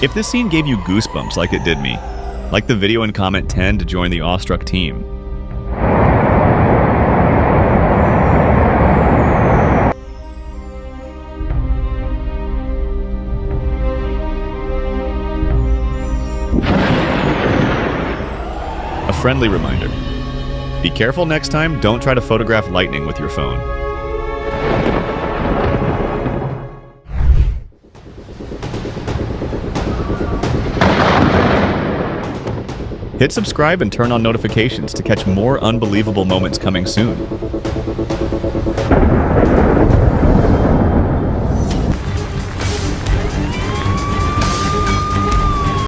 If this scene gave you goosebumps like it did me, like the video and comment 10 to join the awestruck team. A friendly reminder. Be careful next time, don't try to photograph lightning with your phone. Hit subscribe and turn on notifications to catch more unbelievable moments coming soon.